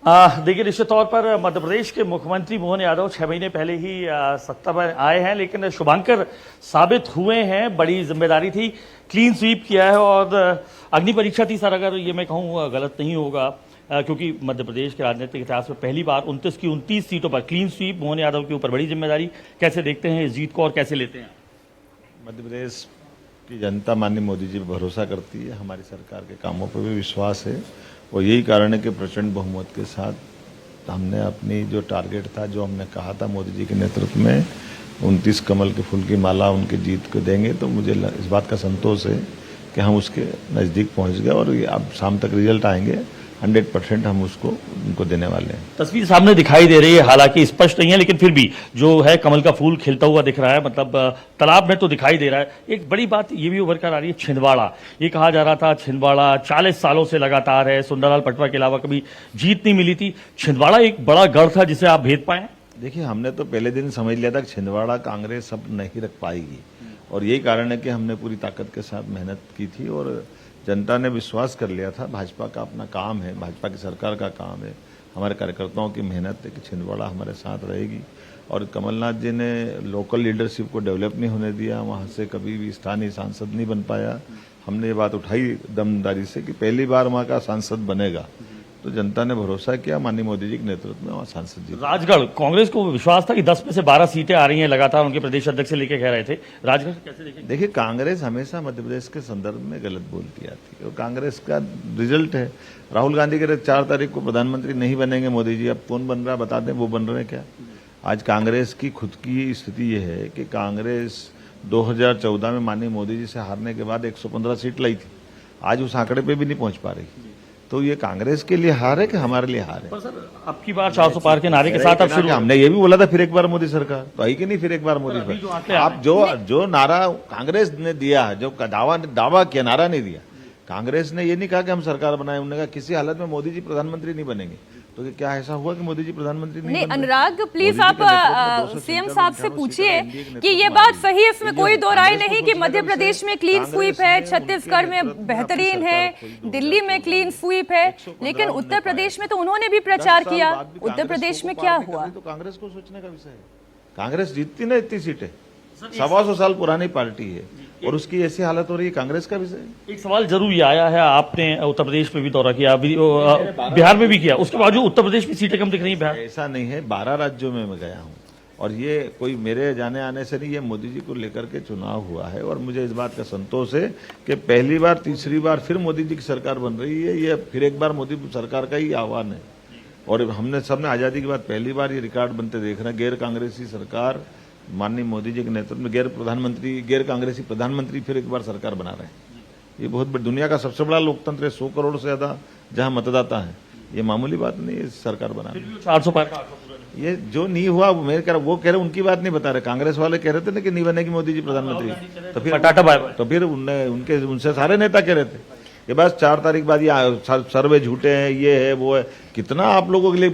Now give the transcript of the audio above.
देखिए, निश्चित तौर पर मध्य प्रदेश के मुख्यमंत्री मोहन यादव 6 महीने पहले ही सत्ता पर आए हैं, लेकिन शुभांकर साबित हुए हैं। बड़ी जिम्मेदारी थी, क्लीन स्वीप किया है और अग्नि परीक्षा थी सर, अगर ये मैं कहूँ गलत नहीं होगा, क्योंकि मध्य प्रदेश के राजनीतिक इतिहास में पहली बार 29 की 29 सीटों पर क्लीन स्वीप, मोहन यादव के ऊपर बड़ी जिम्मेदारी। कैसे देखते हैं इस जीत को और कैसे लेते हैं? मध्य प्रदेश की जनता माननीय मोदी जी पर भरोसा करती है, हमारी सरकार के कामों पर भी विश्वास है और यही कारण है कि प्रचंड बहुमत के साथ हमने अपनी जो टारगेट था, जो हमने कहा था मोदी जी के नेतृत्व में 29 कमल के फूल की माला उनकी जीत को देंगे, तो मुझे इस बात का संतोष है कि हम उसके नज़दीक पहुंच गए और अब शाम तक रिजल्ट आएंगे। 100% हम उसको उनको देने वाले हैं। तस्वीर सामने दिखाई दे रही है, हालांकि स्पष्ट नहीं है, लेकिन फिर भी जो है कमल का फूल खिलता हुआ दिख रहा है, मतलब तालाब में तो दिखाई दे रहा है। एक बड़ी बात ये भी उभर कर आ रही है, छिंदवाड़ा। ये कहा जा रहा था छिंदवाड़ा 40 सालों से लगातार है, सुंदरलाल पटवा के अलावा कभी जीत नहीं मिली थी। छिंदवाड़ा एक बड़ा गढ़ था जिसे आप भेद पाए। देखिए, हमने तो पहले दिन समझ लिया था कि छिंदवाड़ा कांग्रेस अब नहीं रख पाएगी और यही कारण है कि हमने पूरी ताकत के साथ मेहनत की थी और जनता ने विश्वास कर लिया था। भाजपा का अपना काम है, भाजपा की सरकार का काम है, हमारे कार्यकर्ताओं की मेहनत है कि छिंदवाड़ा हमारे साथ रहेगी। और कमलनाथ जी ने लोकल लीडरशिप को डेवलप नहीं होने दिया, वहाँ से कभी भी स्थानीय सांसद नहीं बन पाया। हमने ये बात उठाई दमदारी से कि पहली बार वहाँ का सांसद बनेगा, तो जनता ने भरोसा किया, माननीय मोदी जी के नेतृत्व में वहाँ सांसद जी। राजगढ़ कांग्रेस को विश्वास था कि 10 में से 12 सीटें आ रही हैं लगातार, उनके प्रदेश अध्यक्ष से लेकर कह रहे थे। राजगढ़ कैसे देखें? देखिए, कांग्रेस हमेशा मध्य प्रदेश के संदर्भ में गलत बोलती आती है और कांग्रेस का रिजल्ट है। राहुल गांधी के 4 तारीख को प्रधानमंत्री नहीं बनेंगे मोदी जी, अब कौन बन रहा बता दें, वो बन रहे हैं क्या? आज कांग्रेस की खुद की स्थिति ये है कि कांग्रेस 2014 में माननीय मोदी जी से हारने के बाद 115 सीट लाई थी, आज उस आंकड़े पे भी नहीं पहुंच पा रही। तो ये कांग्रेस के लिए हार है कि हमारे लिए हार है? पर सर, अब की बार 400 पार के नारे के साथ अब शुरू, हमने ये भी बोला था फिर एक बार मोदी सरकार, तो आई कि नहीं फिर एक बार मोदी सरकार? आप जो नारा कांग्रेस ने दिया, जो दावा किया, नारा नहीं दिया। कांग्रेस ने ये नहीं कहा कि हम सरकार बनाए, उन्होंने कहा किसी हालत में मोदी जी प्रधानमंत्री नहीं बनेंगे। तो क्या ऐसा हुआ कि मोदी जी प्रधानमंत्री नहीं? अनुराग, प्लीज आप सीएम साहब से पूछिए कि ये बात सही है, इसमें कोई दो राय नहीं कि मध्य प्रदेश में क्लीन स्वीप है, छत्तीसगढ़ में बेहतरीन है, दिल्ली में क्लीन स्वीप है, लेकिन उत्तर प्रदेश में तो उन्होंने भी प्रचार किया। उत्तर प्रदेश में क्या हुआ? तो कांग्रेस को सोचने का विषय है। कांग्रेस जीतती ना इतनी सीटें, 125 साल पुरानी पार्टी है और उसकी ऐसी हालत हो रही है, कांग्रेस का विषय। एक सवाल जरूर ये आया है, आपने उत्तर प्रदेश में भी दौरा किया, बिहार में भी किया, उसके बावजूद उत्तर प्रदेश में सीटें कम दिख रही हैं। बिहार ऐसा नहीं है, 12 राज्यों में मैं गया हूँ और ये कोई मेरे जाने आने से नहीं, ये मोदी जी को लेकर के चुनाव हुआ है और मुझे इस बात का संतोष है कि पहली बार तीसरी बार फिर मोदी जी की सरकार बन रही है। ये फिर एक बार मोदी सरकार का ही आह्वान है और हमने सबने आज़ादी के बाद पहली बार ये रिकॉर्ड बनते देख रहे हैं। गैर कांग्रेसी सरकार माननीय मोदी जी के नेतृत्व में गैर कांग्रेसी प्रधानमंत्री फिर एक बार सरकार बना रहे हैं। ये बहुत बड़ी, दुनिया का सबसे बड़ा लोकतंत्र है, 100 करोड़ से ज्यादा जहां मतदाता है, ये मामूली बात नहीं है सरकार बनाना। 400 पार ये जो नहीं हुआ वो कह रहे, उनकी बात नहीं बता रहे। कांग्रेस वाले कह रहे थे ना कि नहीं बनेगी मोदी जी प्रधानमंत्री, तो फिर उनसे सारे नेता कह रहे थे कि बस 4 तारीख बाद ये सर्वे झूठे हैं, ये है वो है। कितना आप लोगों के लिए